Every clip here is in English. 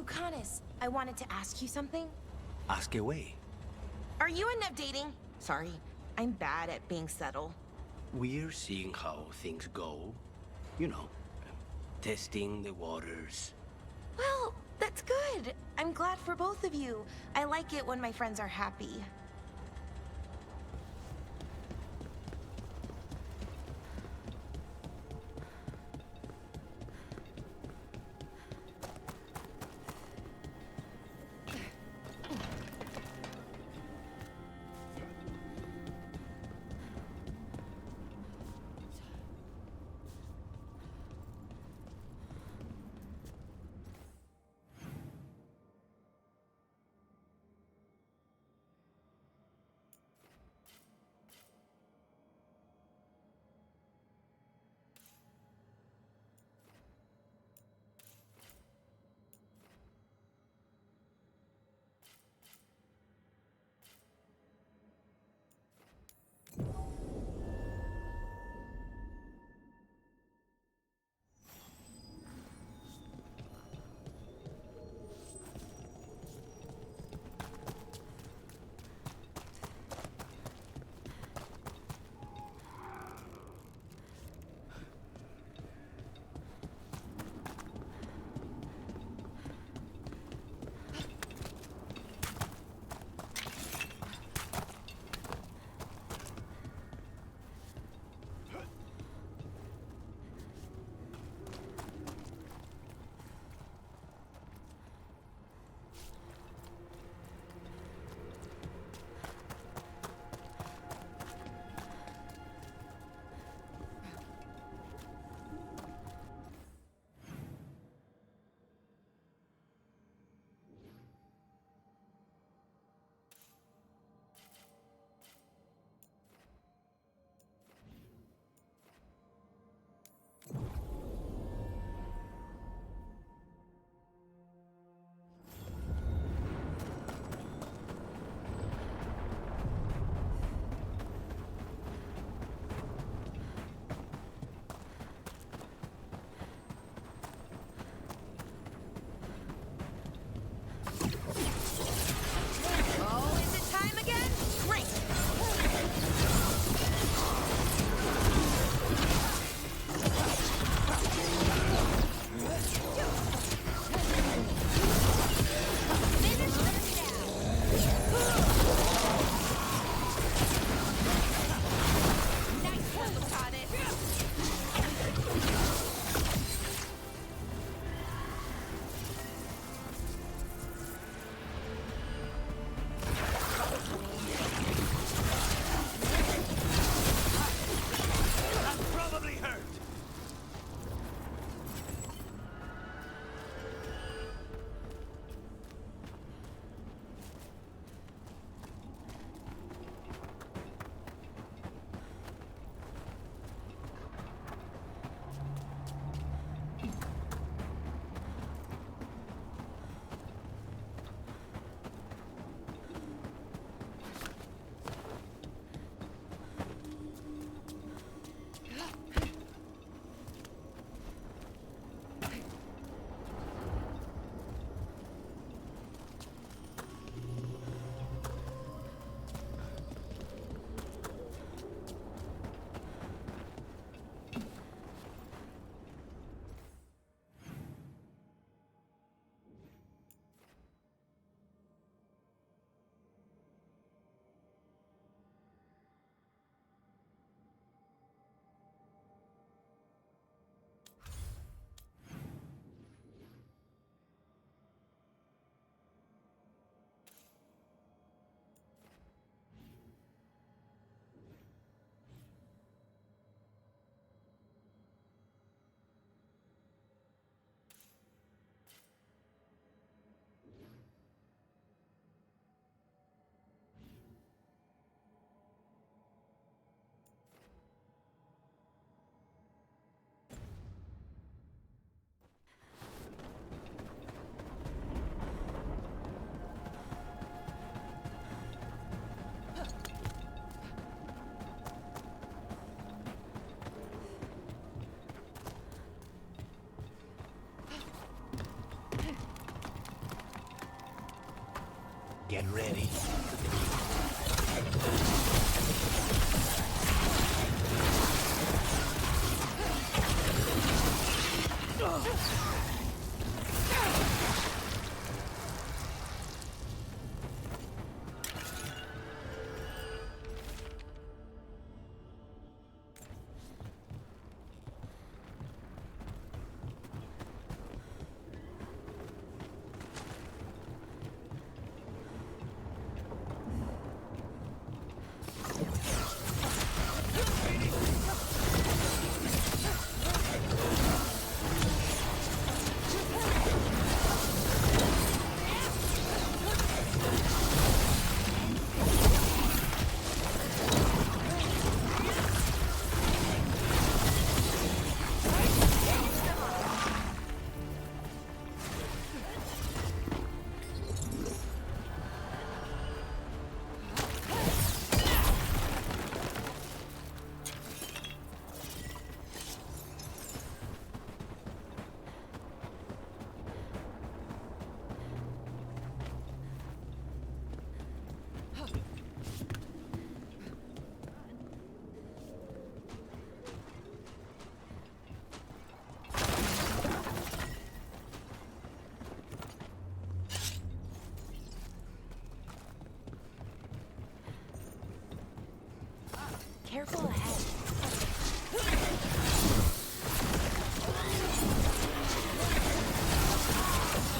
Lucanus, I wanted to ask you something. Ask away. Are you and Nev dating? Sorry, I'm bad at being subtle. We're seeing how things go. You know, testing the waters. Well, that's good. I'm glad for both of you. I like it when my friends are happy. Get ready. Careful ahead.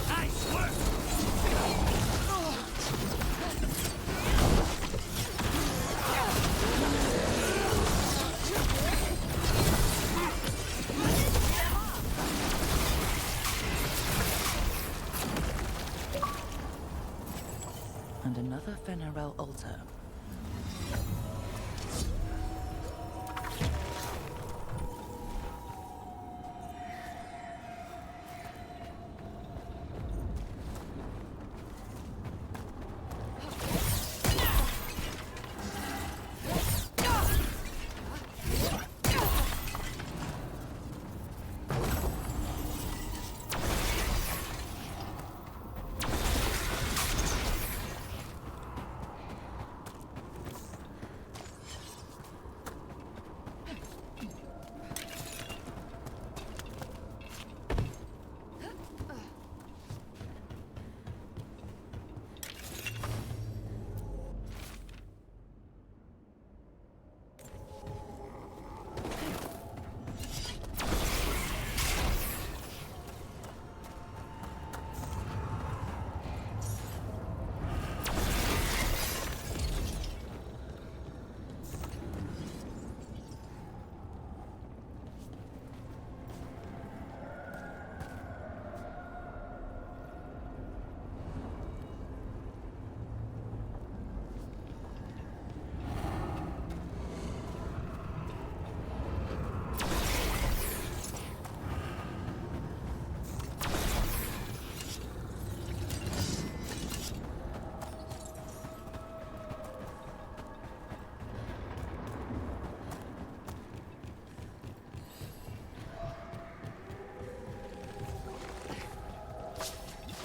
Nice work! And another Fenarel altar.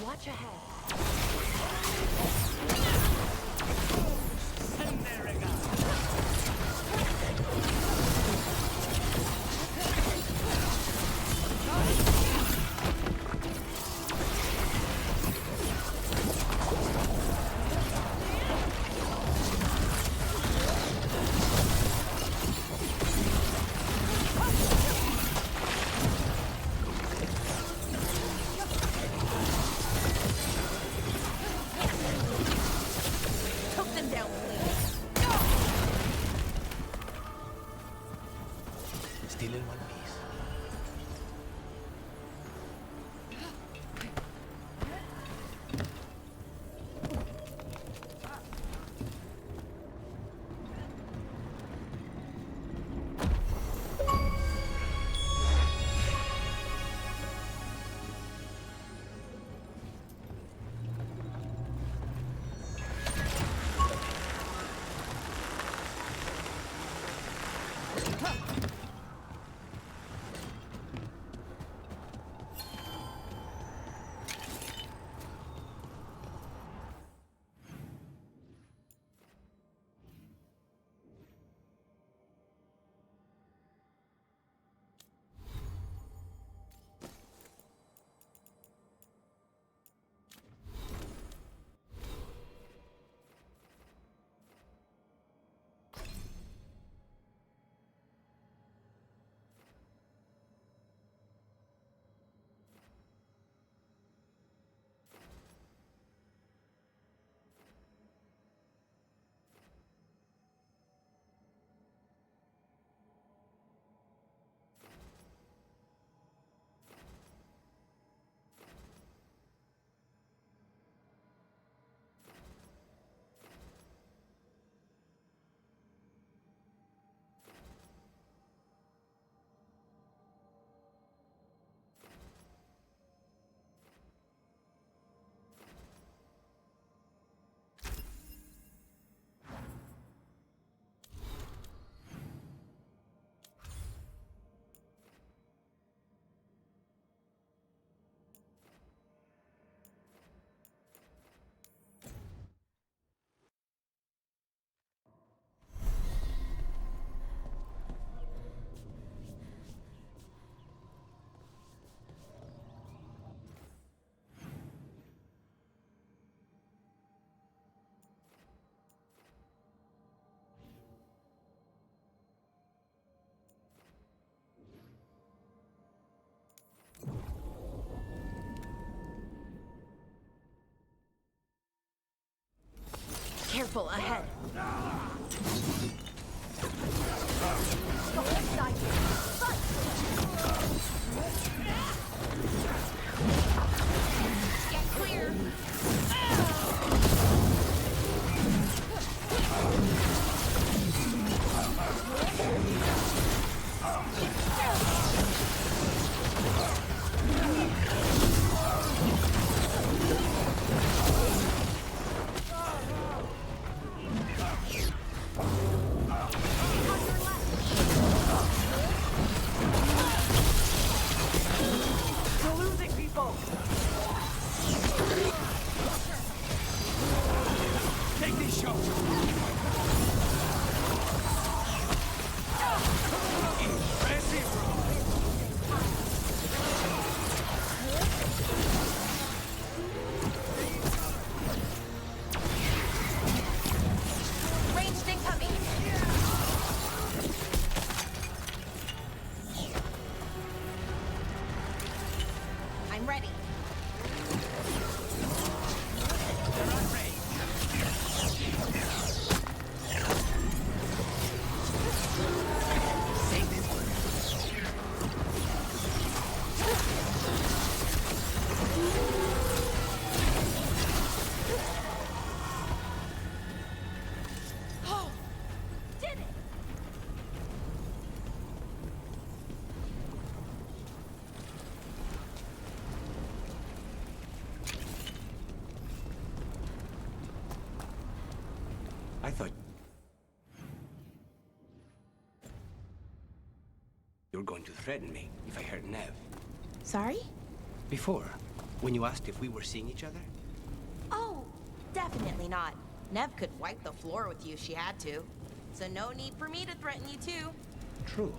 Watch ahead. Took them down. Careful, ahead. Get clear. You're losing people! Take these shots! Ranged incoming. I'm ready. Oh, did it! I thought you were going to threaten me if I hurt Nev. Sorry? Before, when you asked if we were seeing each other. Oh, definitely not. Nev could wipe the floor with you if she had to. So no need for me to threaten you too. True.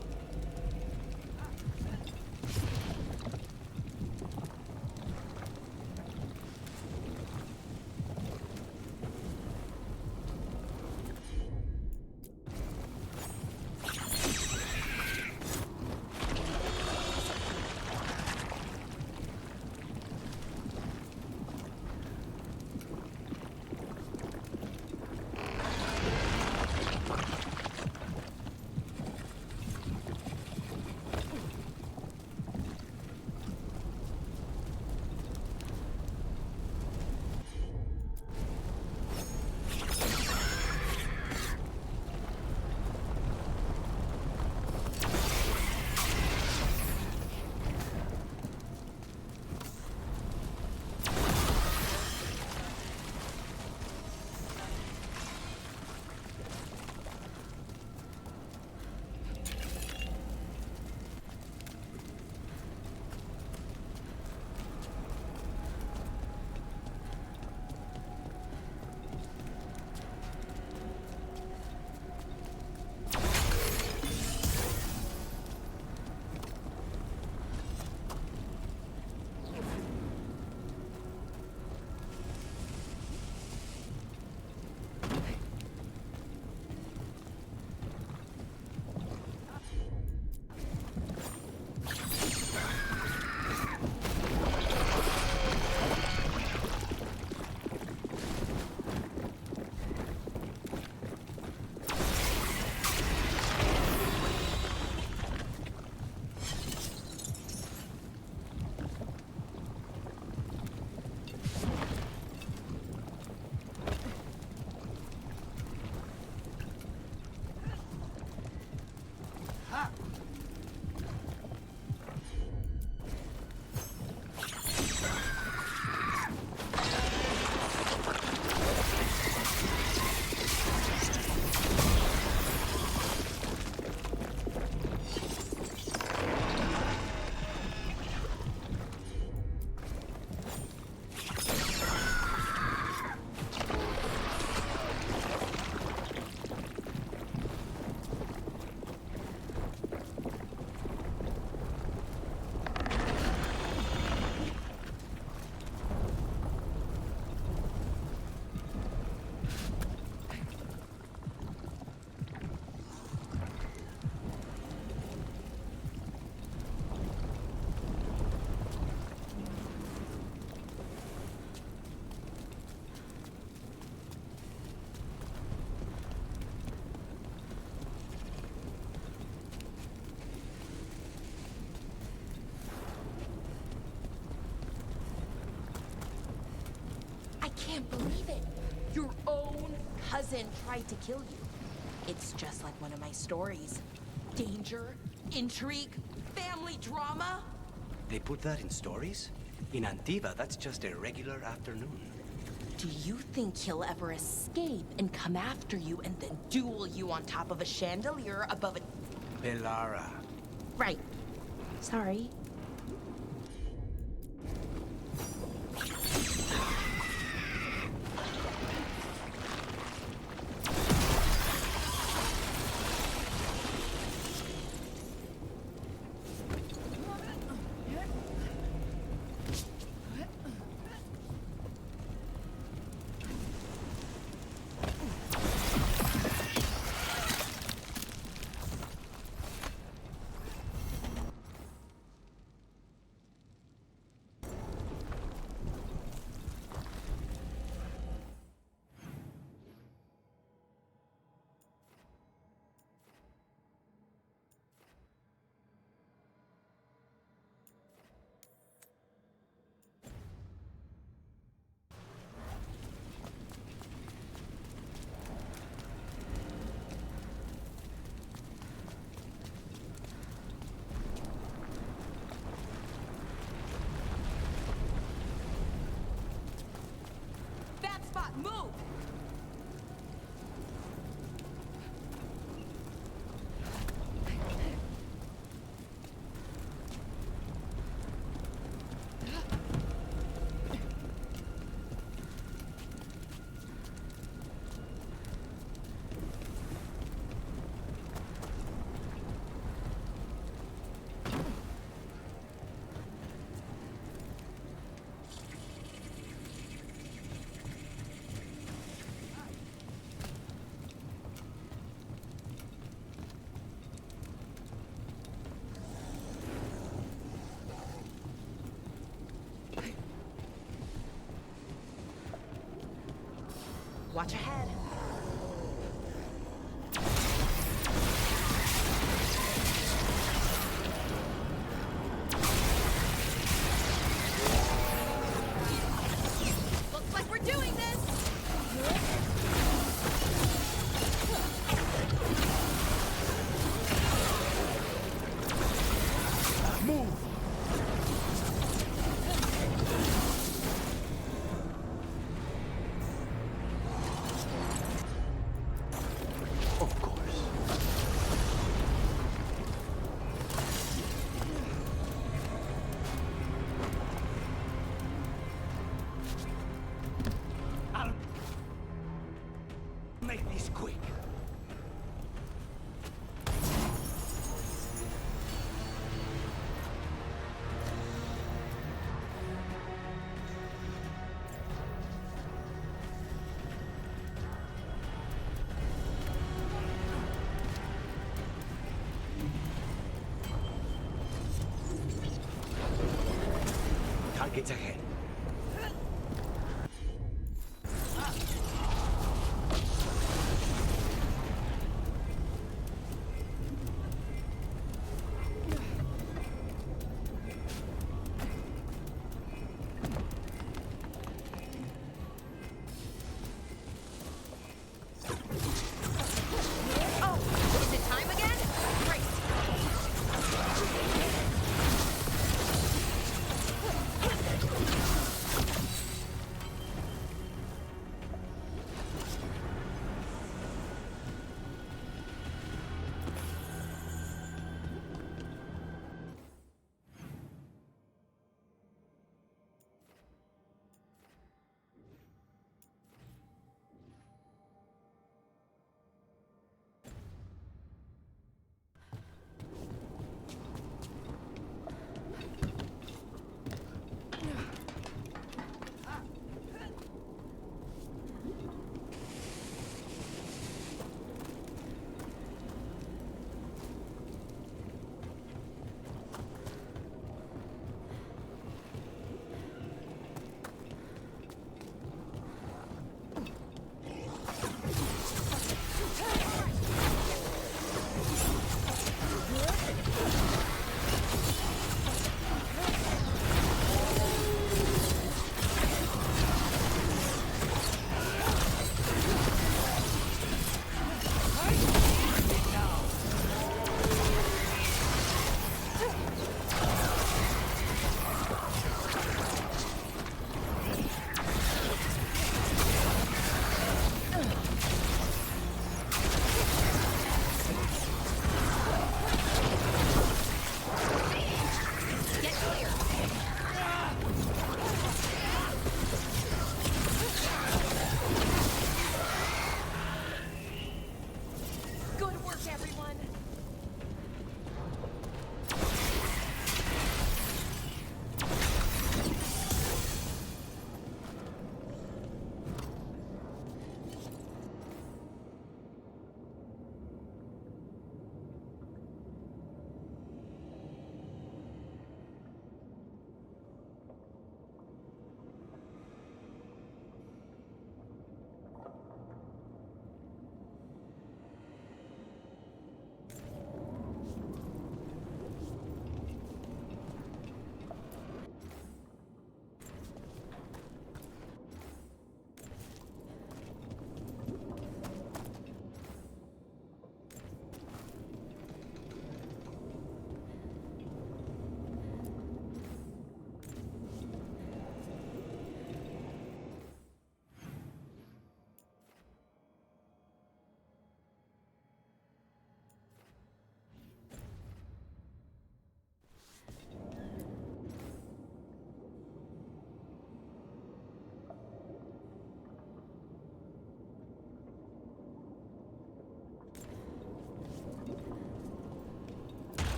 can't believe it. Your own cousin tried to kill you. It's just like one of my stories. Danger, intrigue, family drama. They put that in stories? In Antiva, that's just a regular afternoon. Do you think he'll ever escape and come after you and then duel you on top of a chandelier above a... Pelara. Right. Sorry. Spot, move! Watch ahead. Looks like we're doing this! Move! Of course. I'll make this quick. Targets ahead. Oh, is it time again? Great.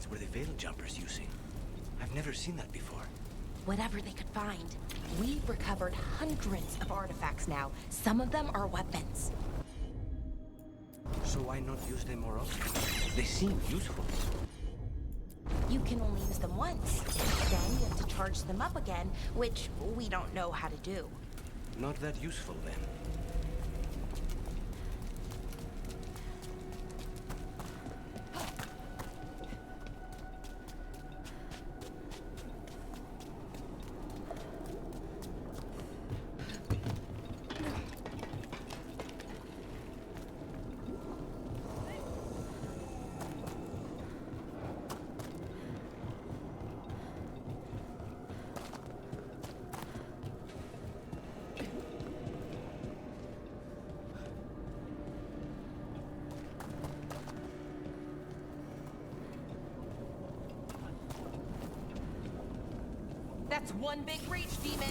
weapons were the Veil Jumpers using? I've never seen that before. Whatever they could find. We've recovered hundreds of artifacts now. Some of them are weapons. So why not use them more often? They seem useful. You can only use them once. Then you have to charge them up again, which we don't know how to do. Not that useful, then. That's one big reach, demon.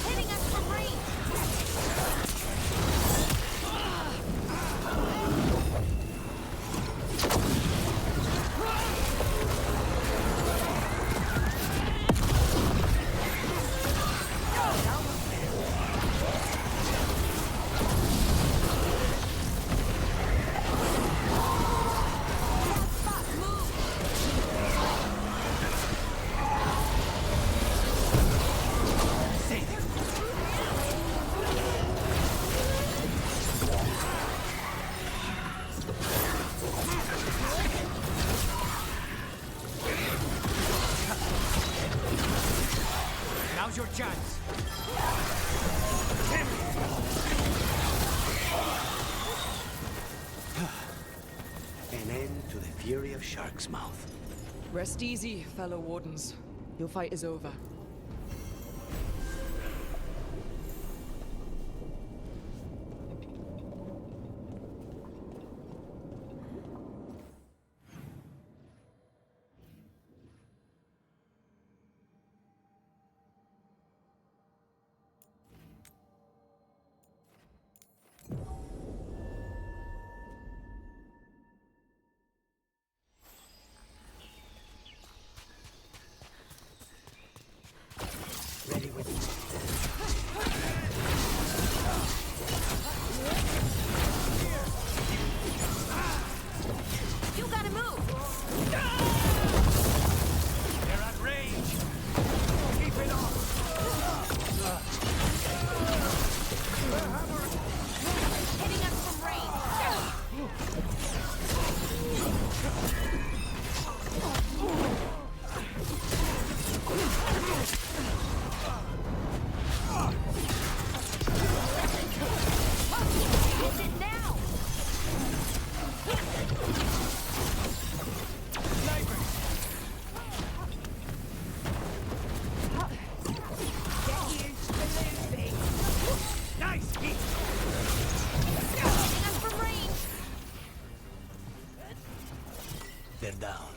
Hitting us from range. Now's your chance. An end to the fury of Shark's Mouth. Rest easy, fellow wardens. Your fight is over. Ready when you You gotta move. They're at range. Keep it on. Hitting us from range. Use it now. Nice hit. Hitting us from range. They're down.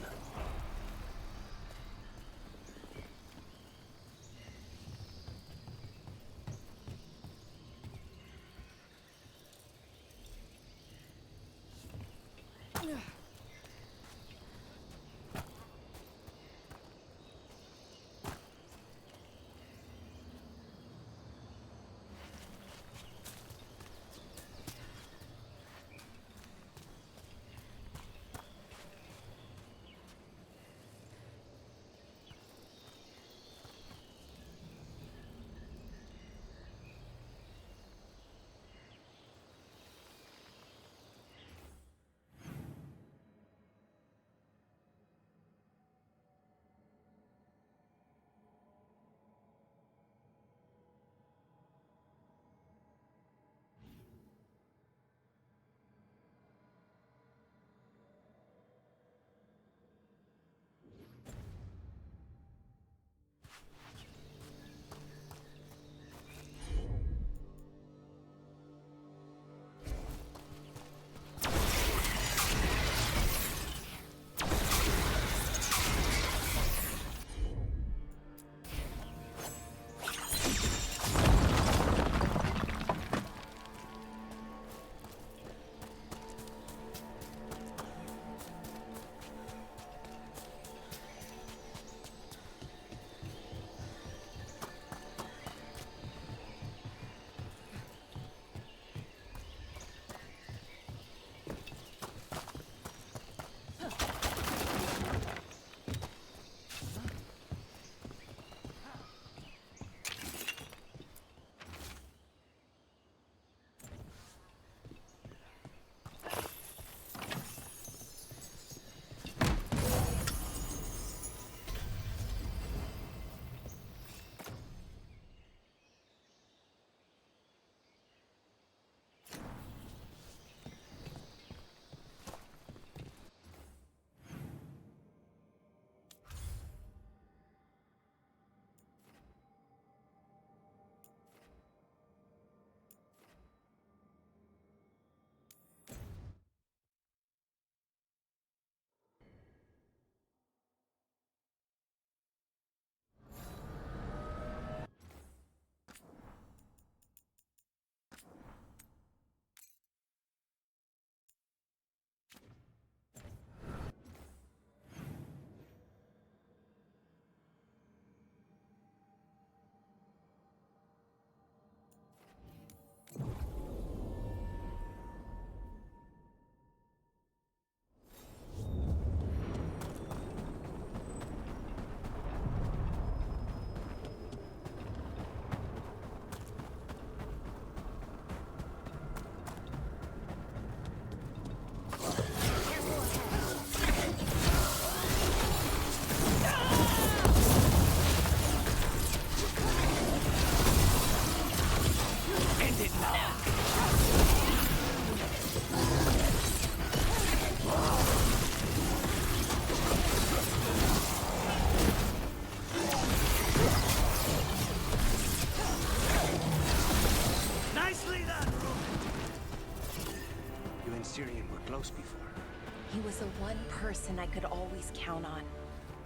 person I could always count on,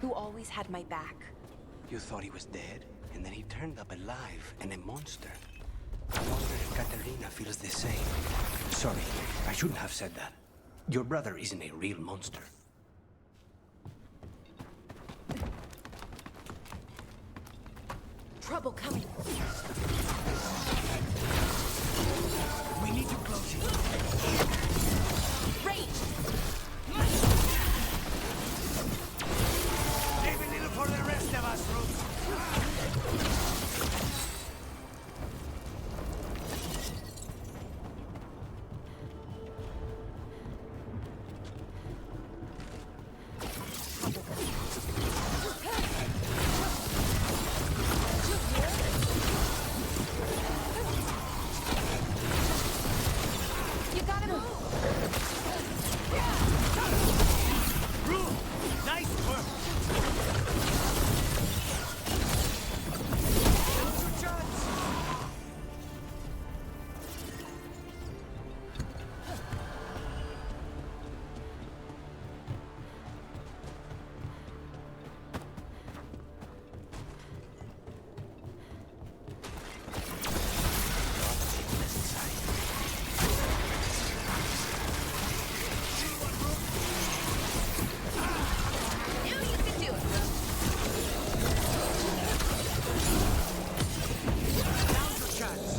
who always had my back. You thought he was dead, and then he turned up alive and a monster. I wonder if Katerina feels the same. Sorry, I shouldn't have said that. Your brother isn't a real monster. Trouble coming. We need to close it. Rage! Leave a little for the rest of us, Rook. You gotta move! Rook, nice work. Now's your chance. Knew you could do it, Rook. Now's your chance.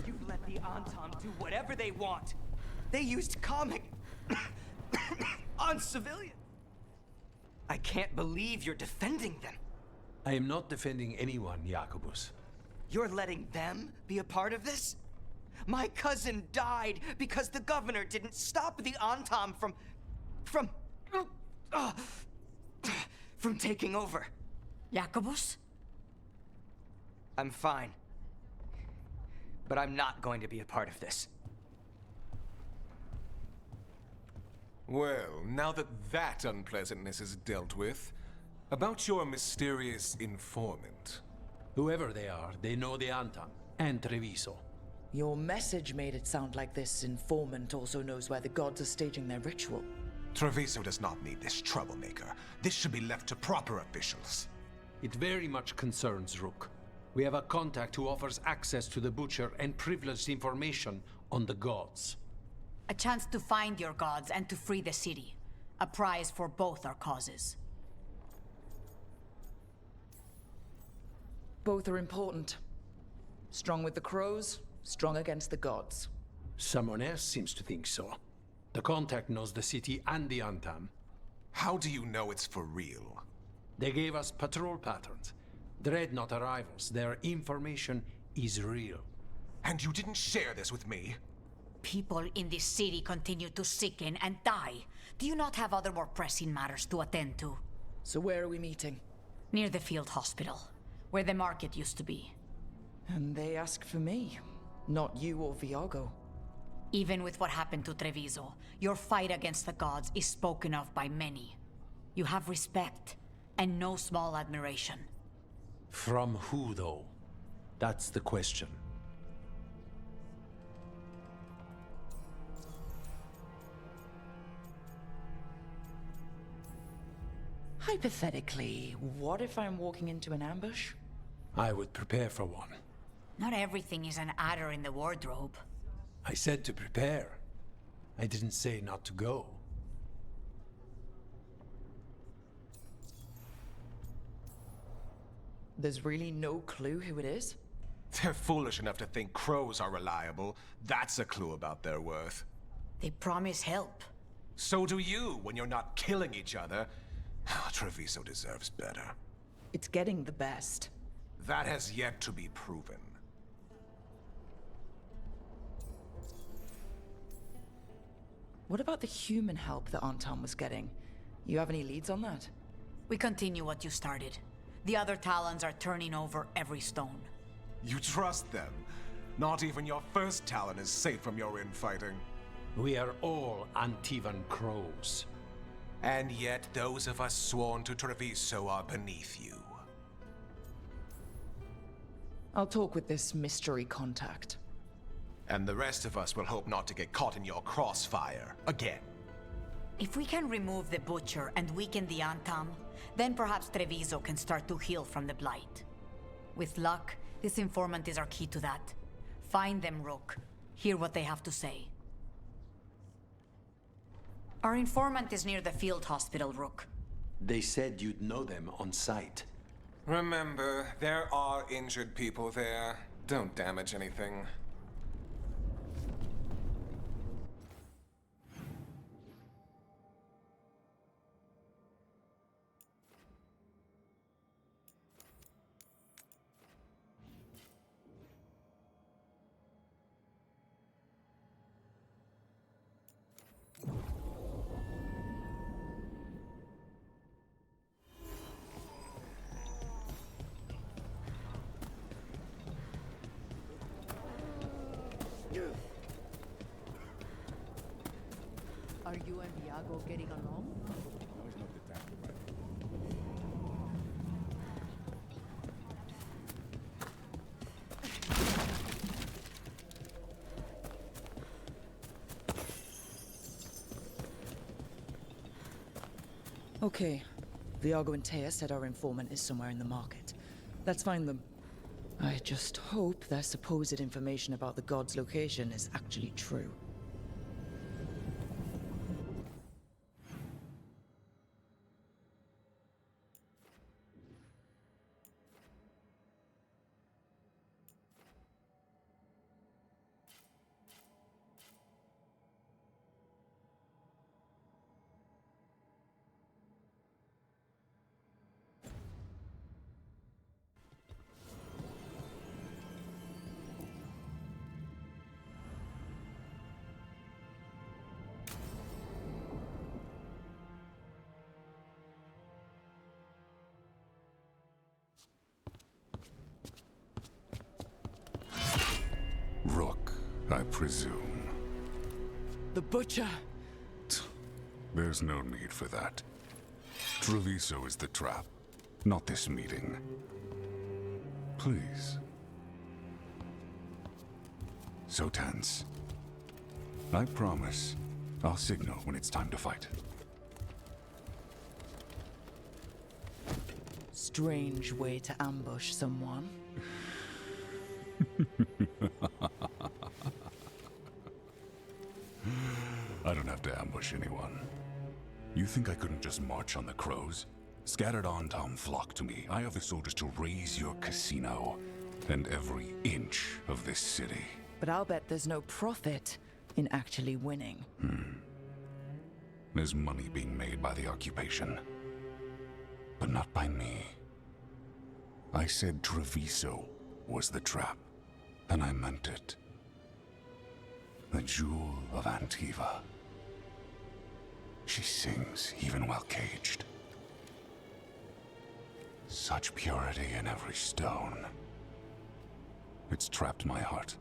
You've let the Anton do whatever they want. They used comic on civilians. I can't believe you're defending them. I am not defending anyone, Jacobus. You're letting them be a part of this? My cousin died because the governor didn't stop the Anton from taking over. Jacobus? I'm fine. But I'm not going to be a part of this. Well, now that that unpleasantness is dealt with, about your mysterious informant. Whoever they are, they know the Anton and Treviso. Your message made it sound like this informant also knows where the gods are staging their ritual. Treviso does not need this troublemaker. This should be left to proper officials. It very much concerns Rook. We have a contact who offers access to the Butcher and privileged information on the gods. A chance to find your gods and to free the city. A prize for both our causes. Both are important. Strong with the crows, strong against the gods. Someone else seems to think so. The contact knows the city and the Antam. How do you know it's for real? They gave us patrol patterns. Dreadnought arrivals. Their information is real. And you didn't share this with me? People in this city continue to sicken and die. Do you not have other more pressing matters to attend to? So where are we meeting? Near the field hospital, where the market used to be. And they ask for me, not you or Viago. Even with what happened to Treviso, your fight against the gods is spoken of by many. You have respect, and no small admiration. From who, though? That's the question. Hypothetically, what if I'm walking into an ambush? I would prepare for one. Not everything is an adder in the wardrobe. I said to prepare. I didn't say not to go. There's really no clue who it is? They're foolish enough to think crows are reliable. That's a clue about their worth. They promise help. So do you when you're not killing each other. Treviso deserves better. It's getting the best. That has yet to be proven. What about the human help that Anton was getting? You have any leads on that? We continue what you started. The other Talons are turning over every stone. You trust them? Not even your first Talon is safe from your infighting. We are all Antivan crows. And yet those of us sworn to Treviso are beneath you. I'll talk with this mystery contact. And the rest of us will hope not to get caught in your crossfire again. If we can remove the Butcher and weaken the Antam, then perhaps Treviso can start to heal from the Blight. With luck, this informant is our key to that. Find them, Rook. Hear what they have to say. Our informant is near the field hospital, Rook. They said you'd know them on sight. Remember, there are injured people there. Don't damage anything. Are you and Viago getting along? Okay. Viago and Taya said our informant is somewhere in the market. Let's find them. I just hope their supposed information about the god's location is actually true. Rook, I presume. The Butcher! There's no need for that. Treviso is the trap, not this meeting. Please. So tense. I promise, I'll signal when it's time to fight. Strange way to ambush someone. I don't have to ambush anyone. You think I couldn't just march on the crows? Scattered Antam flock to me. I have the soldiers to raise your casino and every inch of this city. But I'll bet there's no profit in actually winning. There's money being made by the occupation. But not by me. I said Treviso was the trap, and I meant it. The jewel of Antiva. She sings even while caged. Such purity in every stone. It's trapped my heart.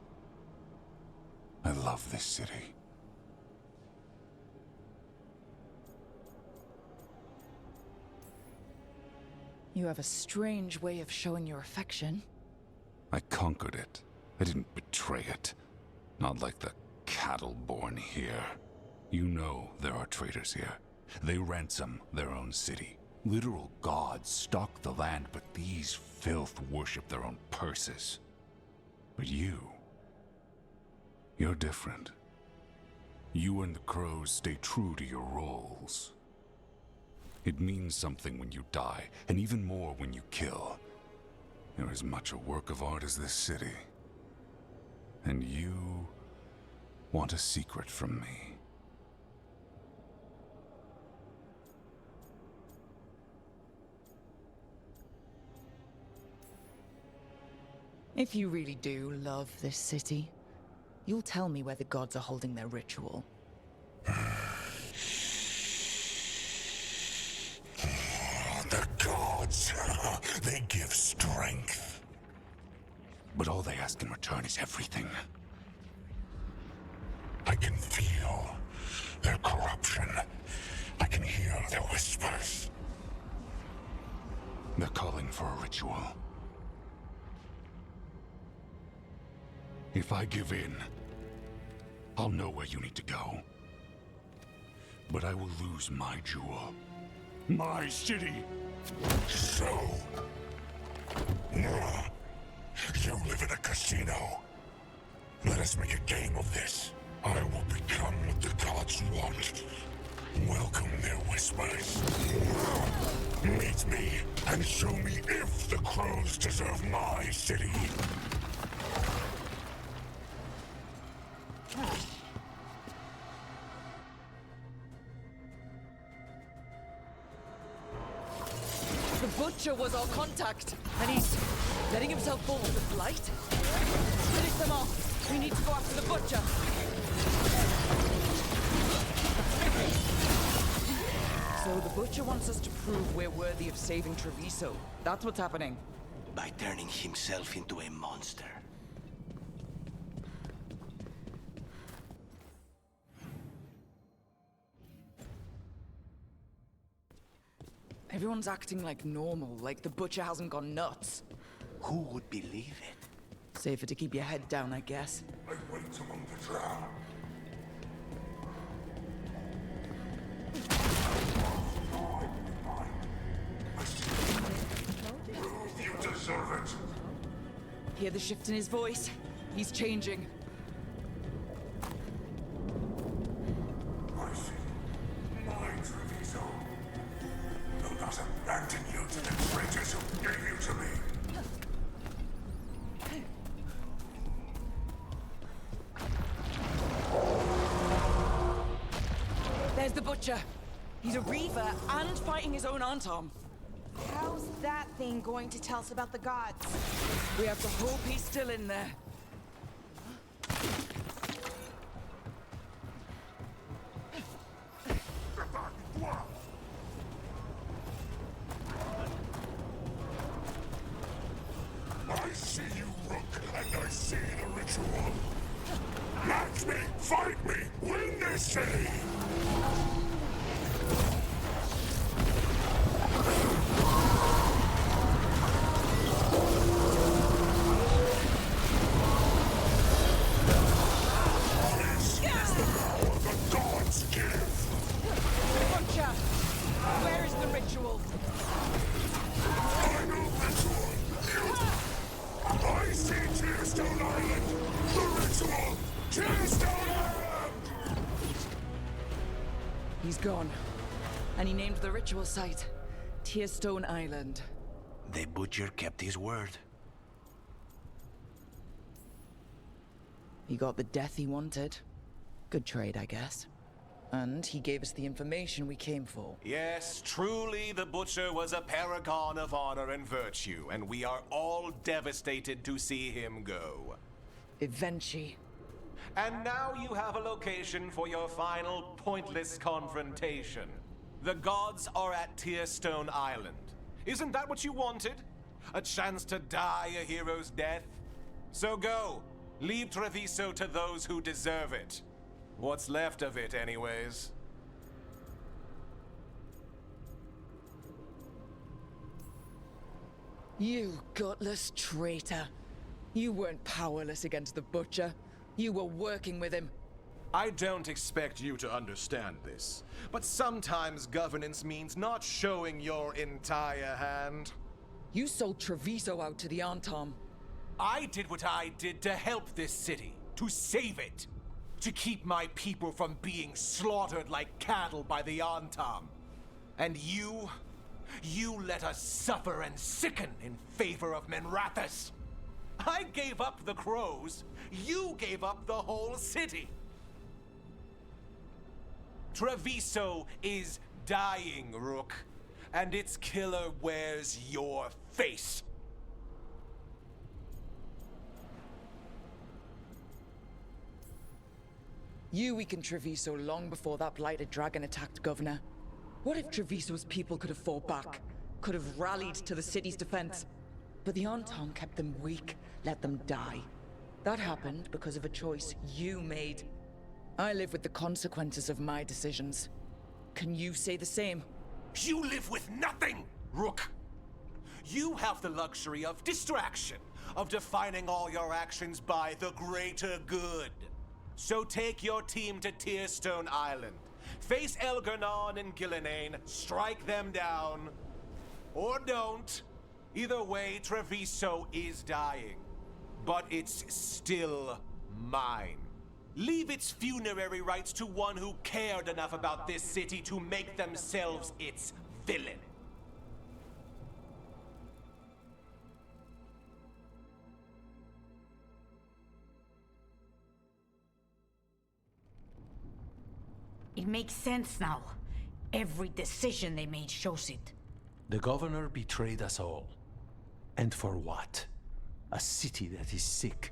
I love this city. You have a strange way of showing your affection. I conquered it. I didn't betray it. Not like the cattle born here. You know there are traitors here. They ransom their own city. Literal gods stalk the land, but these filth worship their own purses. But you're different. You and the crows stay true to your roles. It means something when you die, and even more when you kill. You're as much a work of art as this city. And you want a secret from me. If you really do love this city, you'll tell me where the gods are holding their ritual. The gods, they give strength. But all they ask in return is everything. I can feel their corruption. I can hear their whispers. They're calling for a ritual. If I give in, I'll know where you need to go. But I will lose my jewel. My city! So... you live in a casino. Let us make a game of this. I will become what the gods want. Welcome their whispers. Meet me and show me if the crows deserve my city. The Butcher was our contact, and he's letting himself fall to the Blight? Finish them off! We need to go after the Butcher! So the Butcher wants us to prove we're worthy of saving Treviso. That's what's happening. By turning himself into a monster. Everyone's acting like normal, like the Butcher hasn't gone nuts. Who would believe it? Safer to keep your head down, I guess. I wait among the drowned. You deserve it. Hear the shift in his voice? He's changing. I see. My Treviso. Will not abandon you to the traitors who gave you to me. There's the Butcher. He's a Reaver and fighting his own Antom. How's that thing going to tell us about the gods? We have to hope he's still in there. I see you, Rook, and I see the ritual. Match me, fight me, win this city! This is the power the gods give! Butcher! Where is the ritual? Final ritual! I see Tearstone Island! The ritual! Tearstone Island! He's gone. And he named the ritual site Tearstone Island. The Butcher kept his word. He got the death he wanted. Good trade, I guess. And he gave us the information we came for. Yes, truly the Butcher was a paragon of honor and virtue, and we are all devastated to see him go. Eventually. And now you have a location for your final pointless confrontation. The gods are at Tearstone Island. Isn't that what you wanted? A chance to die a hero's death? So go. Leave Treviso to those who deserve it. What's left of it, anyways. You gutless traitor. You weren't powerless against the Butcher. You were working with him. I don't expect you to understand this, but sometimes governance means not showing your entire hand. You sold Treviso out to the Antam. I did what I did to help this city, to save it, to keep my people from being slaughtered like cattle by the Antam. And you let us suffer and sicken in favor of Menrathus. I gave up the crows, you gave up the whole city. Treviso is dying, Rook, and its killer wears your face. You weakened Treviso long before that blighted dragon attacked, Governor. What if Treviso's people could have fought back? Could have rallied to the city's defense? But the Antam kept them weak, let them die. That happened because of a choice you made. I live with the consequences of my decisions. Can you say the same? You live with nothing, Rook. You have the luxury of distraction, of defining all your actions by the greater good. So take your team to Tearstone Island. Face Elgernon and Gillenane, strike them down. Or don't. Either way, Treviso is dying. But it's still mine. Leave its funerary rites to one who cared enough about this city to make themselves its villain. It makes sense now. Every decision they made shows it. The governor betrayed us all. And for what? A city that is sick,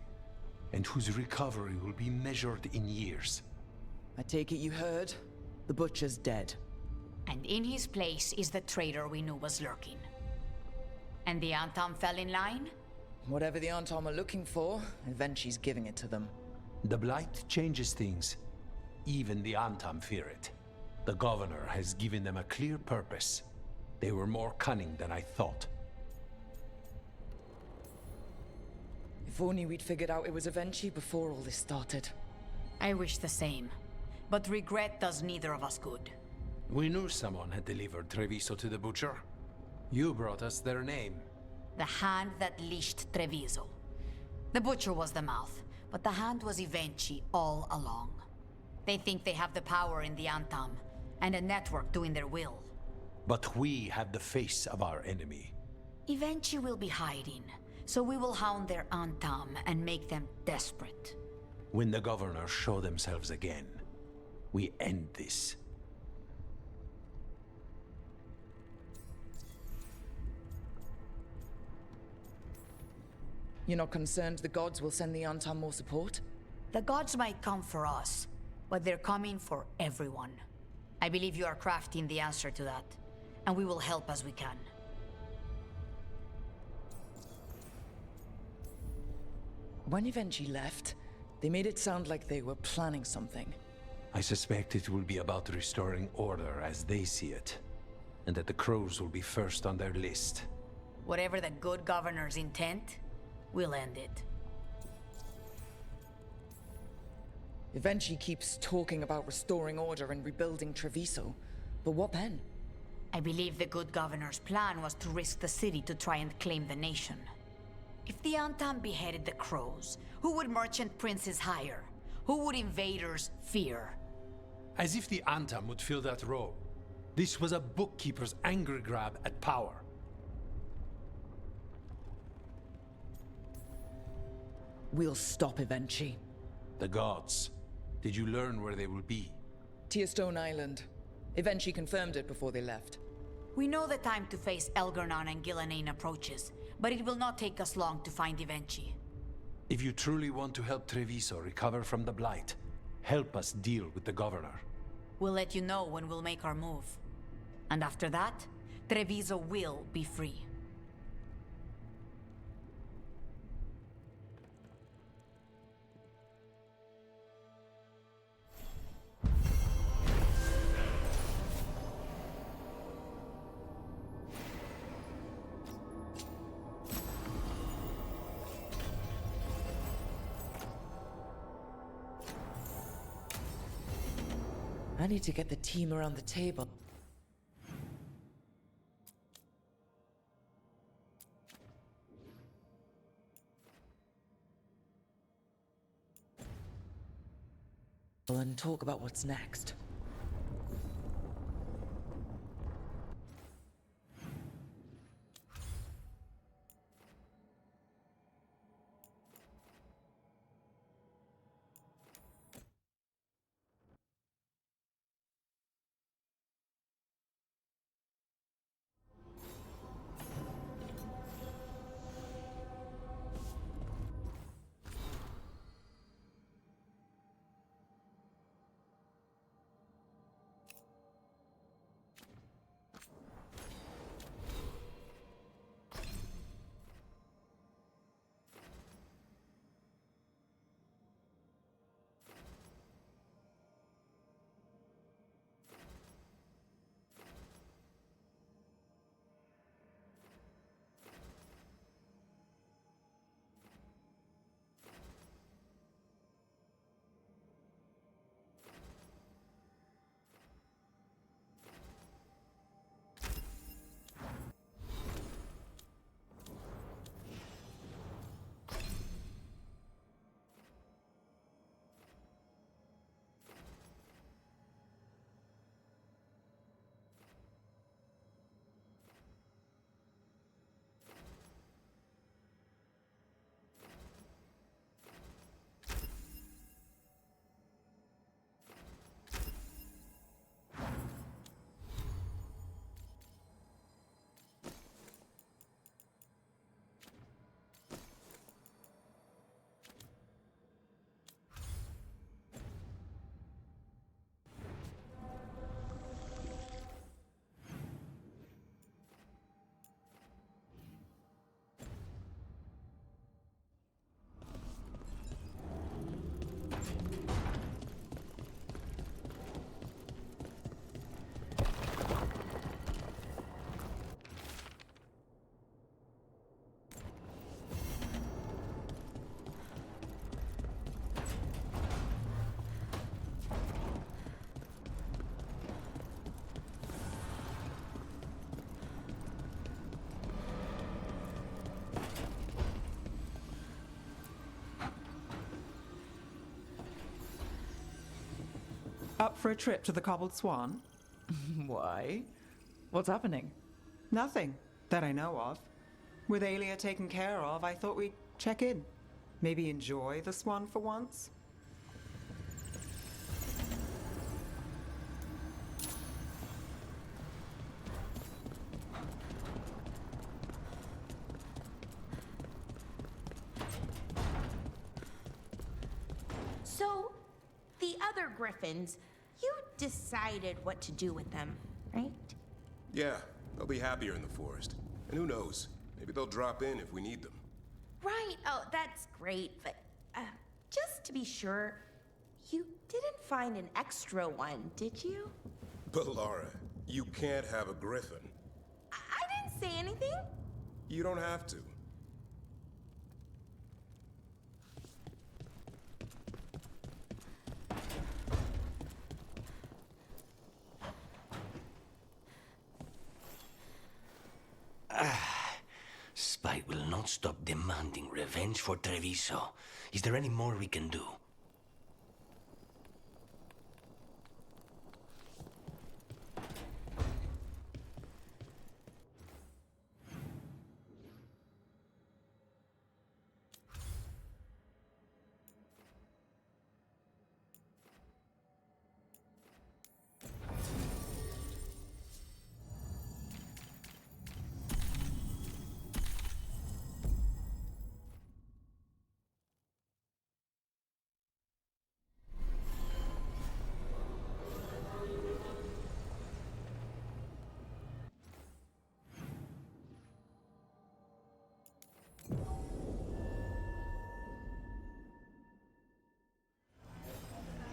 and whose recovery will be measured in years. I take it you heard? The Butcher's dead. And in his place is the traitor we knew was lurking. And the Antam fell in line? Whatever the Antam are looking for, Eventu's giving it to them. The Blight changes things. Even the Antam fear it. The governor has given them a clear purpose. They were more cunning than I thought. If only we'd figured out it was Evenchi before all this started. I wish the same. But regret does neither of us good. We knew someone had delivered Treviso to the Butcher. You brought us their name. The hand that leashed Treviso. The Butcher was the mouth, but the hand was Evenchi all along. They think they have the power in the Antam, and a network doing their will. But we have the face of our enemy. Evenchi will be hiding, so we will hound their Antam and make them desperate. When the governors show themselves again, we end this. You're not concerned the gods will send the Antam more support? The gods might come for us, but they're coming for everyone. I believe you are crafting the answer to that, and we will help as we can. When Evenchi left, they made it sound like they were planning something. I suspect it will be about restoring order as they see it, and that the crows will be first on their list. Whatever the good governor's intent, we'll end it. Evenchi keeps talking about restoring order and rebuilding Treviso, but what then? I believe the good governor's plan was to risk the city to try and claim the nation. If the Antam beheaded the crows, who would merchant princes hire? Who would invaders fear? As if the Antam would fill that role. This was a bookkeeper's angry grab at power. We'll stop Evenchi. The gods. Did you learn where they will be? Tearstone Island. Evenchi confirmed it before they left. We know the time to face Elgernon and Gillenane approaches, but it will not take us long to find Evenchi. If you truly want to help Treviso recover from the Blight, help us deal with the governor. We'll let you know when we'll make our move. And after that, Treviso will be free. I need to get the team around the table. And talk about what's next. Up for a trip to the Cobbled Swan? Why? What's happening? Nothing that I know of. With Aelia taken care of, I thought we'd check in. Maybe enjoy the Swan for once? So, the other griffins, you decided what to do with them, right? Yeah, they'll be happier in the forest. And who knows, maybe they'll drop in if we need them. Right, oh, that's great, but just to be sure, you didn't find an extra one, did you? But Laura, you can't have a griffin. I didn't say anything. You don't have to. Spite will not stop demanding revenge for Treviso. Is there any more we can do?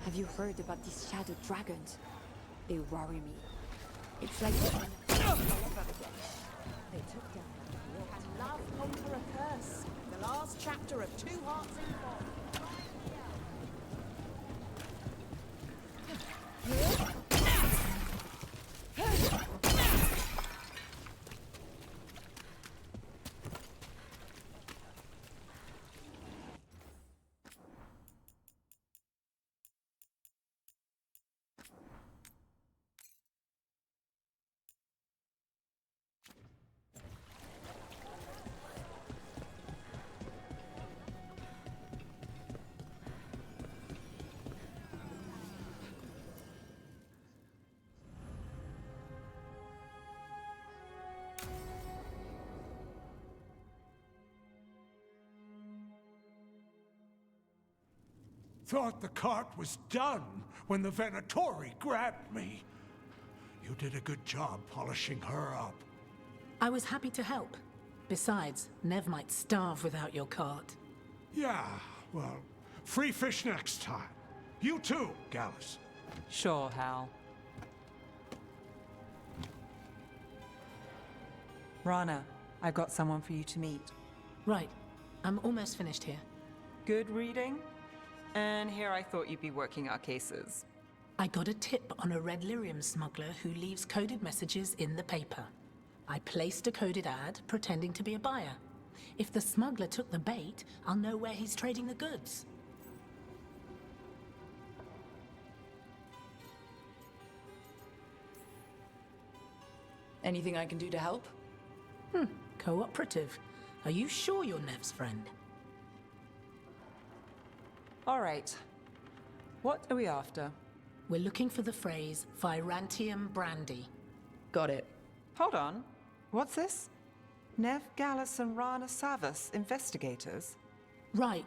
Have you heard about these shadow dragons? They worry me. It's like they took down And love conquer a curse. The last chapter of Two Hearts in Fog. Thought the cart was done when the Venatori grabbed me. You did a good job polishing her up. I was happy to help. Besides, Nev might starve without your cart. Yeah, well, free fish next time. You too, Gallus. Sure, Hal. Rana, I've got someone for you to meet. Right. I'm almost finished here. Good reading? And here I thought you'd be working our cases. I got a tip on a red lyrium smuggler who leaves coded messages in the paper. I placed a coded ad, pretending to be a buyer. If the smuggler took the bait, I'll know where he's trading the goods. Anything I can do to help? Cooperative. Are you sure you're Nev's friend? All right. What are we after? We're looking for the phrase Virantium Brandy. Got it. Hold on. What's this? Nev, Gallus, and Rana Savas, investigators? Right.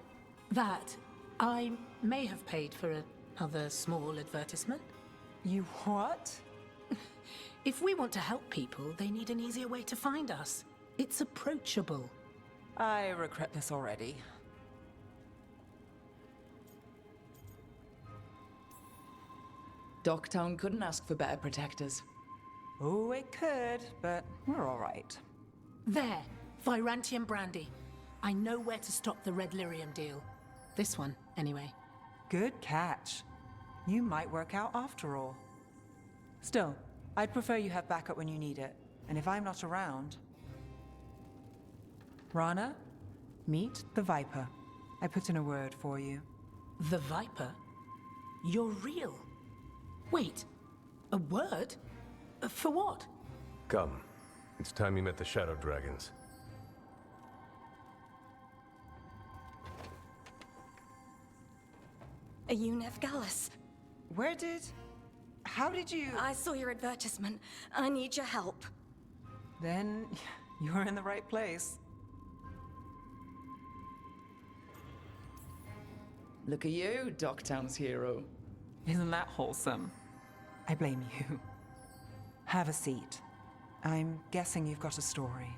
That. I may have paid for another small advertisement. You what? If we want to help people, they need an easier way to find us. It's approachable. I regret this already. Docktown couldn't ask for better protectors. Oh, it could, but we're all right. There. Virantium Brandy. I know where to stop the red lyrium deal. This one, anyway. Good catch. You might work out after all. Still, I'd prefer you have backup when you need it. And if I'm not around... Rana, meet the Viper. I put in a word for you. The Viper? You're real. Wait, a word? For what? Come. It's time you met the Shadow Dragons. Are you Nev Gallus? How did you... I saw your advertisement. I need your help. Then you're in the right place. Look at you, Docktown's hero. Isn't that wholesome? I blame you. Have a seat. I'm guessing you've got a story.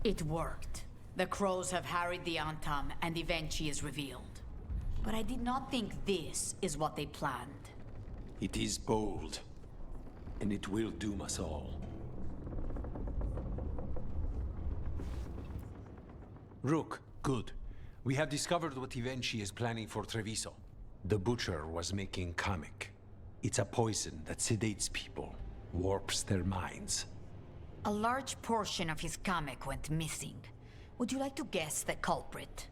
It worked. The crows have harried the Antam, and Evenchi is revealed. But I did not think this is what they planned. It is bold, and it will doom us all. Rook, good. We have discovered what Evenchi is planning for Treviso. The Butcher was making Kamek. It's a poison that sedates people, warps their minds. A large portion of his Kamek went missing. Would you like to guess the culprit?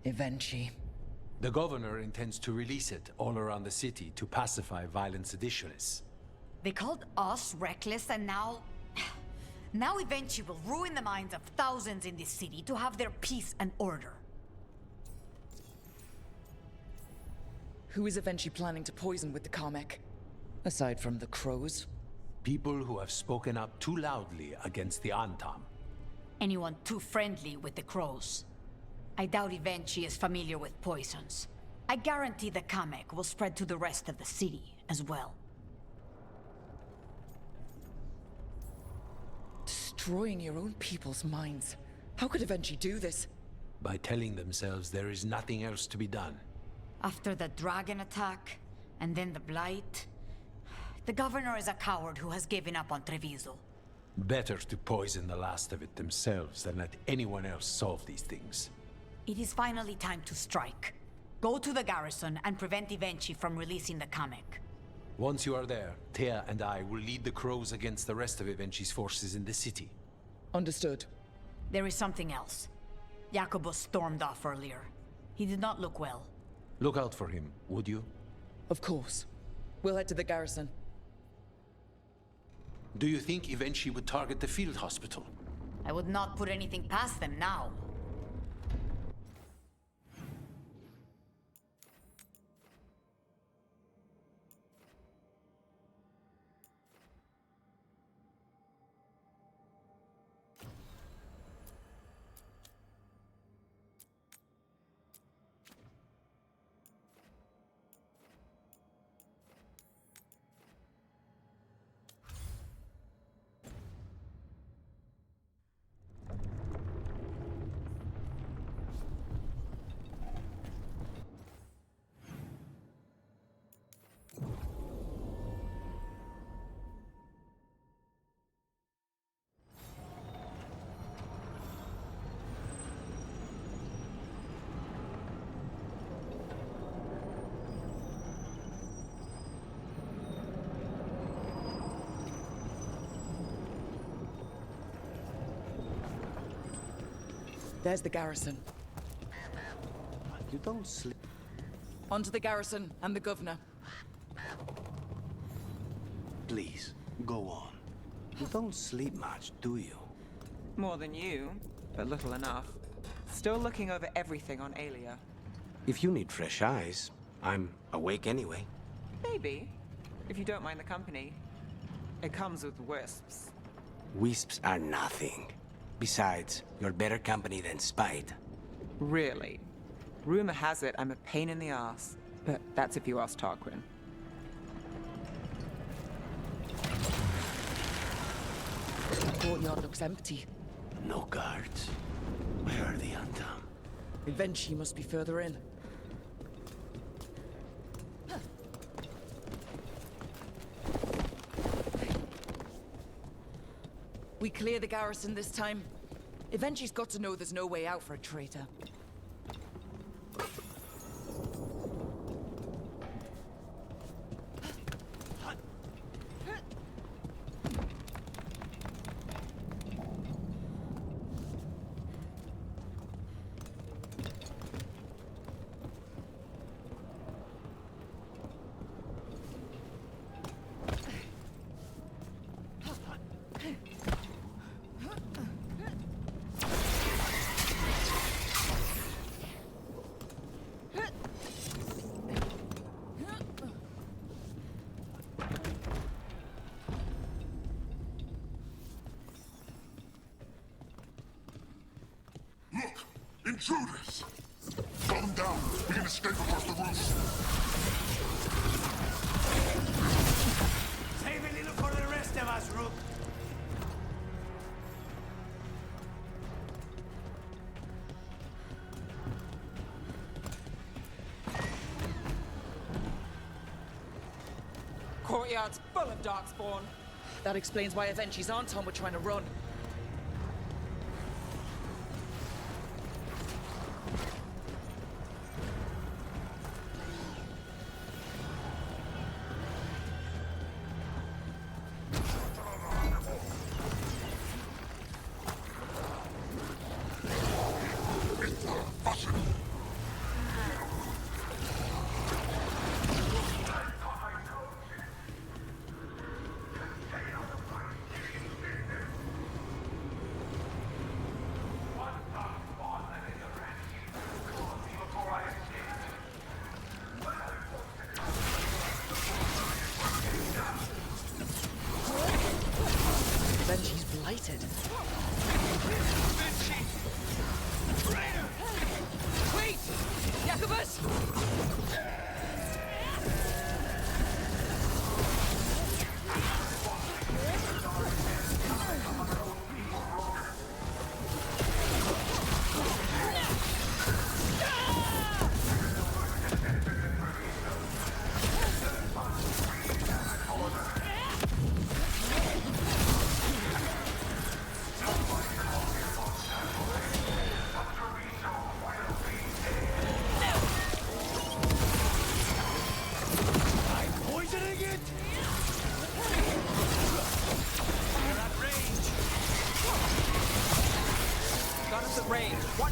Evenchi. The governor intends to release it all around the city to pacify violent seditionists. They called us reckless, and now... Now Evenchi will ruin the minds of thousands in this city to have their peace and order. Who is Evenchi planning to poison with the Kamek? Aside from the crows? People who have spoken up too loudly against the Antam. Anyone too friendly with the crows. I doubt Evenchi is familiar with poisons. I guarantee the Kamek will spread to the rest of the city as well. Destroying your own people's minds. How could Evenchi do this? By telling themselves there is nothing else to be done. After the dragon attack, and then the blight... The governor is a coward who has given up on Treviso. Better to poison the last of it themselves than let anyone else solve these things. It is finally time to strike. Go to the garrison and prevent Ivenchi from releasing the comic. Once you are there, Thea and I will lead the Crows against the rest of Ivenchi's forces in the city. Understood. There is something else. Jacobus stormed off earlier. He did not look well. Look out for him, would you? Of course. We'll head to the garrison. Do you think Ivenchi would target the field hospital? I would not put anything past them now. There's the garrison. You don't sleep. Onto the garrison and the governor. Please, go on. You don't sleep much, do you? More than you, but little enough. Still looking over everything on Aelia. If you need fresh eyes, I'm awake anyway. Maybe, if you don't mind the company. It comes with wisps. Wisps are nothing. Besides, you're better company than Spite. Really? Rumor has it I'm a pain in the ass, but that's if you ask Tarquin. The courtyard looks empty. No guards. Where are the Antam? Ivenchi must be further in. We clear the garrison this time. Ivenchi's got to know there's no way out for a traitor. Intruders! Calm them down. We can escape across the roof. Save a little for the rest of us, Rook. Courtyard's full of Darkspawn. That explains why Ivenchi's Anton were trying to run. Ivenchi's blighted. Vinci! Traitor! Wait! Jacobus!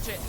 Watch it!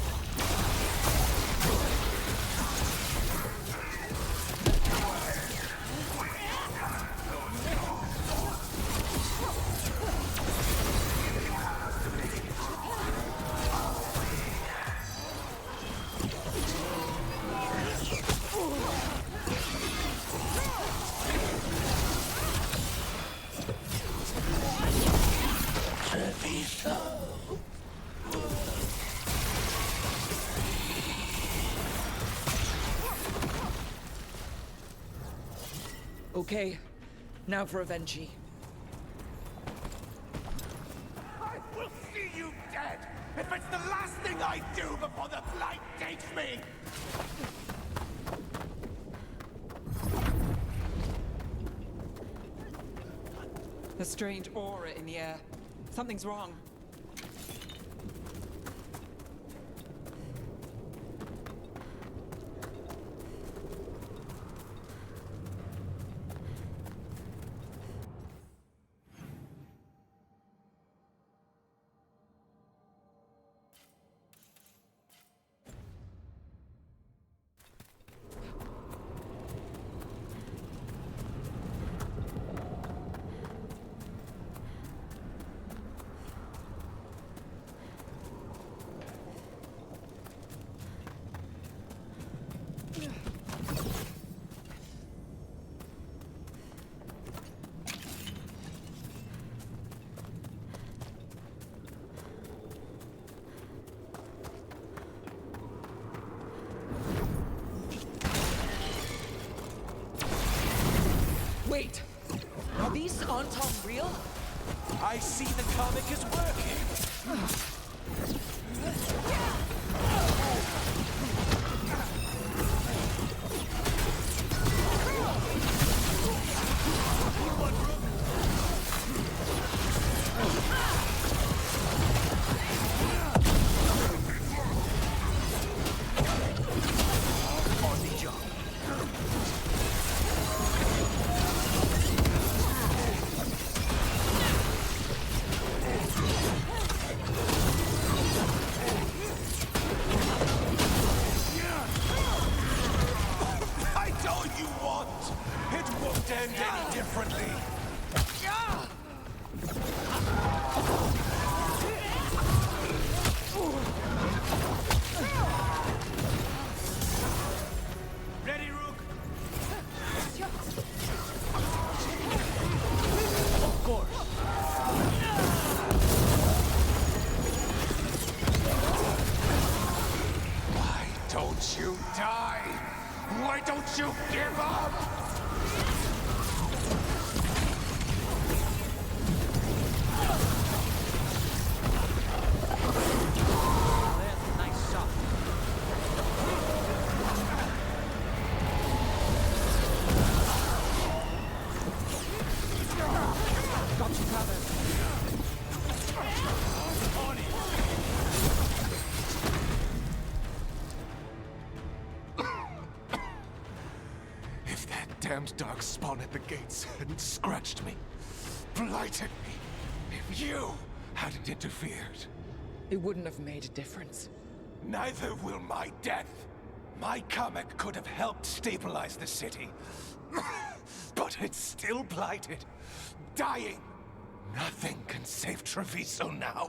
Okay, now for Avenchi. I will see you dead if it's the last thing I do before the Blight takes me! A strange aura in the air. Something's wrong. Wait! Are these Anton real? I see the comic is working. End any differently. Ready, Rook? Of course. Why don't you die? Why don't you give up? Damned dark spawn at the gates hadn't scratched me, blighted me, if you hadn't interfered. It wouldn't have made a difference. Neither will my death. My comic could have helped stabilize the city. But it's still blighted, dying. Nothing can save Treviso now.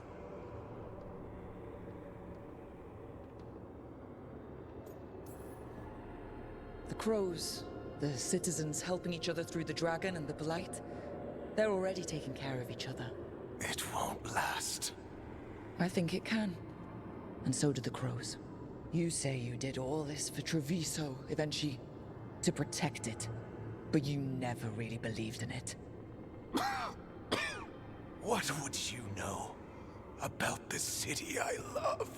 The crows, the citizens helping each other through the dragon and the blight, they're already taking care of each other. It won't last. I think it can. And so do the crows. You say you did all this for Treviso, eventually, to protect it. But you never really believed in it. What would you know about the city I love?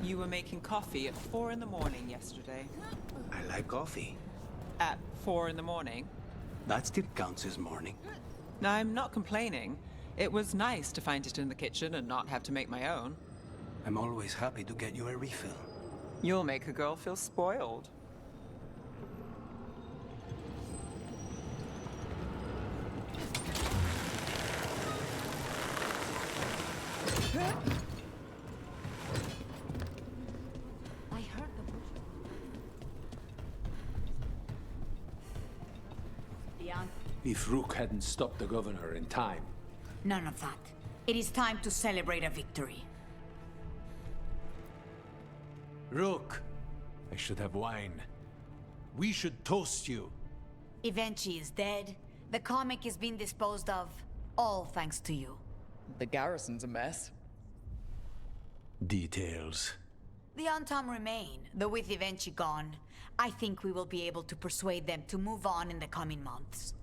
You were making coffee at 4 in the morning yesterday. I like coffee. At 4 in the morning? That still counts as morning. I'm not complaining. It was nice to find it in the kitchen and not have to make my own. I'm always happy to get you a refill. You'll make a girl feel spoiled. I heard the butcher. If Rook hadn't stopped the governor in time. None of that. It is time to celebrate a victory. Rook! I should have wine. We should toast you. Evenchi is dead. The comic is being disposed of. All thanks to you. The garrison's a mess. Details. The Antam remain, though with Evenchi gone, I think we will be able to persuade them to move on in the coming months.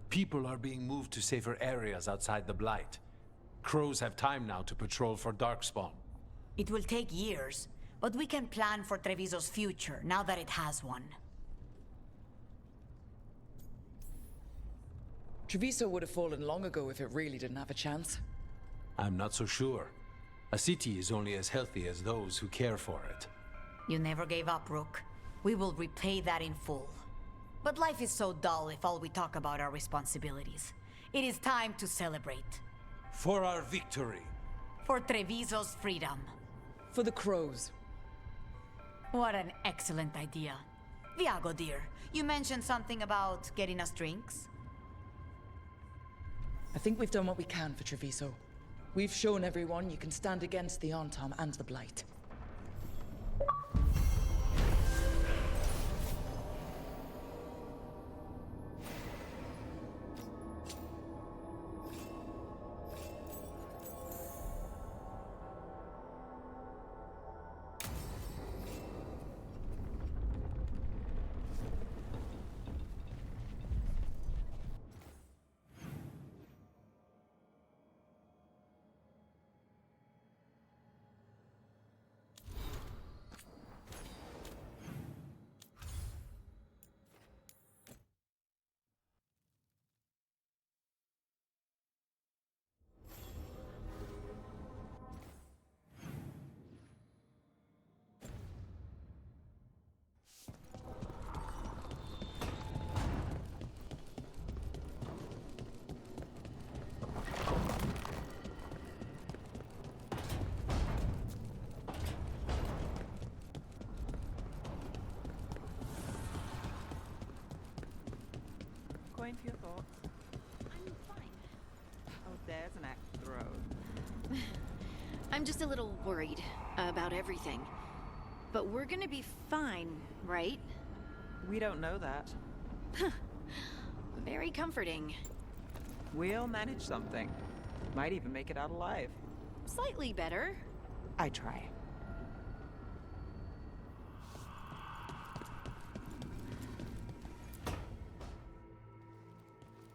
People are being moved to safer areas outside the Blight. Crows have time now to patrol for Darkspawn. It will take years, but we can plan for Treviso's future now that it has one. Treviso would have fallen long ago if it really didn't have a chance. I'm not so sure. A city is only as healthy as those who care for it. You never gave up, Rook. We will repay that in full. But life is so dull if all we talk about are responsibilities. It is time to celebrate. For our victory. For Treviso's freedom. For the crows. What an excellent idea. Viago, dear, you mentioned something about getting us drinks? I think we've done what we can for Treviso. We've shown everyone you can stand against the Antam and the Blight. Coin for your thoughts. I'm fine. Oh, there's an axe to throw. I'm just a little worried about everything. But we're gonna be fine, right? We don't know that. Very comforting. We'll manage something. Might even make it out alive. Slightly better. I try.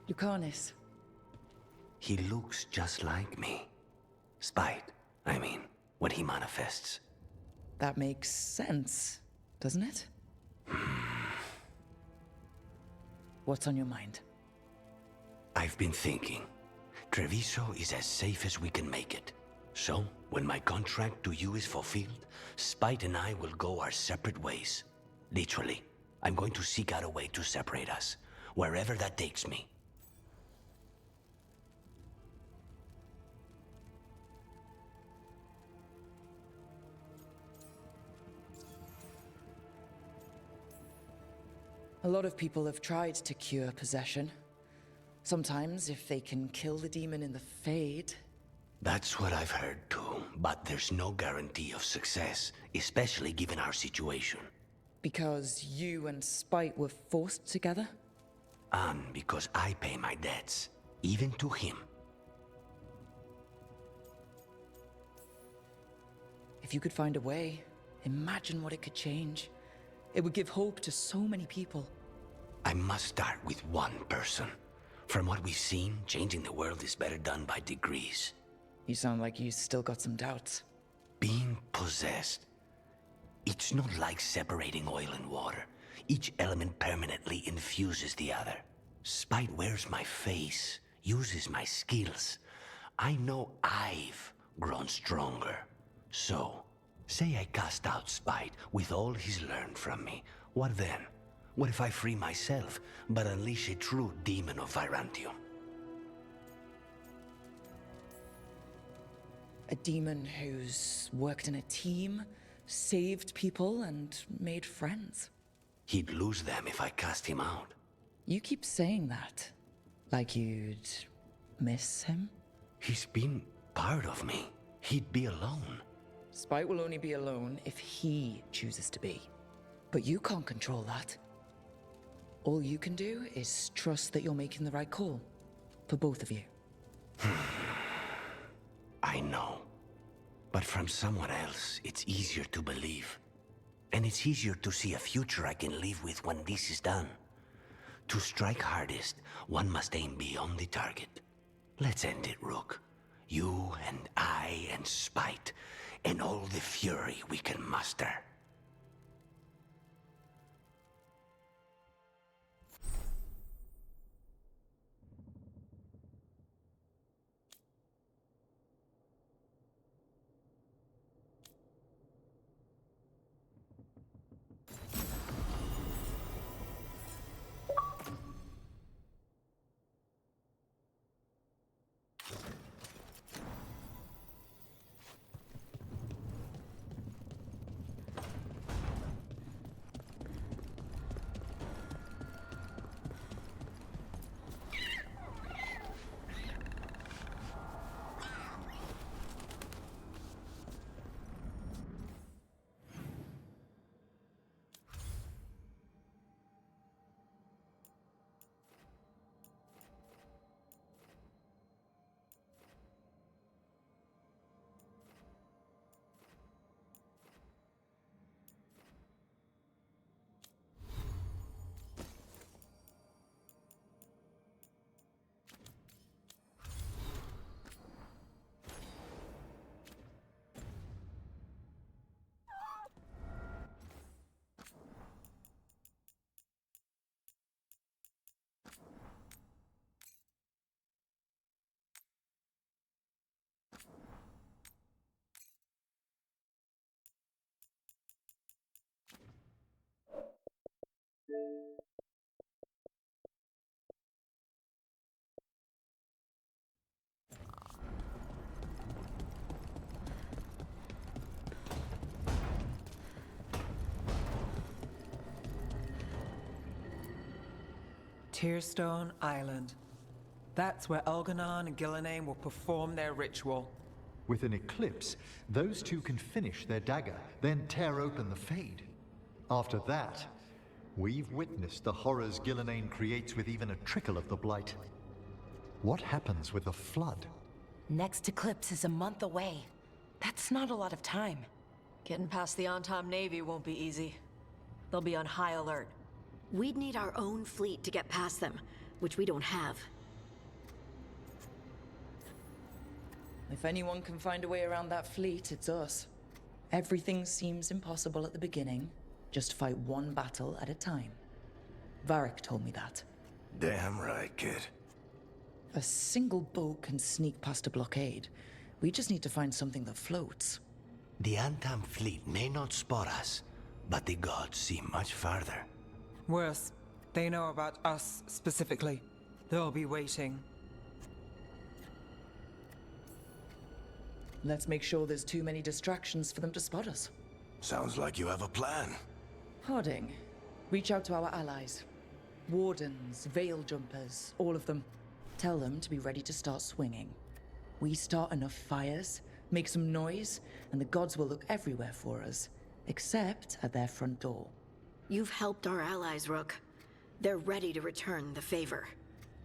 Lucanis. He looks just like me. Spite, I mean, when he manifests. That makes sense, doesn't it? What's on your mind? I've been thinking. Treviso is as safe as we can make it. So, when my contract to you is fulfilled, Spite and I will go our separate ways. Literally. I'm going to seek out a way to separate us. wherever that takes me. A lot of people have tried to cure possession. Sometimes, if they can kill the demon in the Fade... That's what I've heard too, but there's no guarantee of success, especially given our situation. Because you and Spite were forced together? And because I pay my debts, even to him. If you could find a way, imagine what it could change. It would give hope to so many people. I must start with one person. From what we've seen, changing the world is better done by degrees. You sound like you still got some doubts. Being possessed. It's not like separating oil and water. Each element permanently infuses the other. Spite wears my face, uses my skills. I know I've grown stronger. So, say I cast out Spite with all he's learned from me. What then? What if I free myself, but unleash a true demon of Virantium? A demon who's worked in a team, saved people, and made friends. He'd lose them if I cast him out. You keep saying that. Like you'd miss him? He's been part of me. He'd be alone. Spite will only be alone if he chooses to be. But you can't control that. All you can do is trust that you're making the right call. For both of you. I know. But from someone else, it's easier to believe. And it's easier to see a future I can live with when this is done. To strike hardest, one must aim beyond the target. Let's end it, Rook. You and I and Spite, and all the fury we can muster. Tearstone Island. That's where Elganon and Gillenane will perform their ritual. With an eclipse, those two can finish their dagger, then tear open the Fade. After that, we've witnessed the horrors Gillenane creates with even a trickle of the Blight. What happens with the Flood? Next eclipse is a month away. That's not a lot of time. Getting past the Antom Navy won't be easy. They'll be on high alert. We'd need our own fleet to get past them, which we don't have. If anyone can find a way around that fleet, it's us. Everything seems impossible at the beginning. Just fight one battle at a time. Varric told me that. Damn right, kid. A single boat can sneak past a blockade. We just need to find something that floats. The Antam fleet may not spot us, but the gods see much farther. Worse, They know about us specifically. They'll be waiting. Let's make sure there's too many distractions for them to spot us. Sounds like you have a plan. Harding, reach out to our allies. Wardens, veil jumpers, all of them. Tell them to be ready to start swinging. We start enough fires, make some noise, and the gods will look everywhere for us, except at their front door. You've helped our allies, Rook. They're ready to return the favor.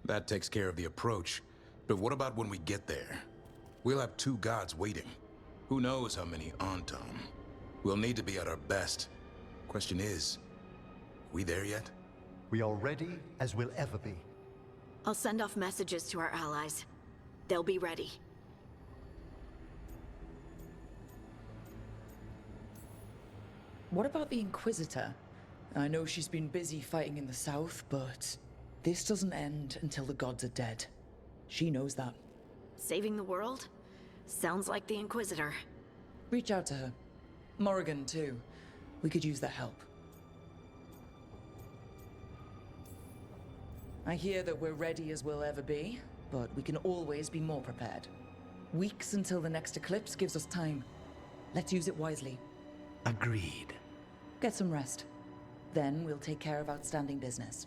That takes care of the approach. But what about when we get there? We'll have 2 gods waiting. Who knows how many Antam? We'll need to be at our best. Question is, we there yet? We are ready as we'll ever be. I'll send off messages to our allies. They'll be ready. What about the Inquisitor? I know she's been busy fighting in the south, but this doesn't end until the gods are dead. She knows that. Saving the world? Sounds like the Inquisitor. Reach out to her. Morrigan, too. We could use their help. I hear that we're ready as we'll ever be, but we can always be more prepared. Weeks until the next eclipse gives us time. Let's use it wisely. Agreed. Get some rest. Then we'll take care of outstanding business.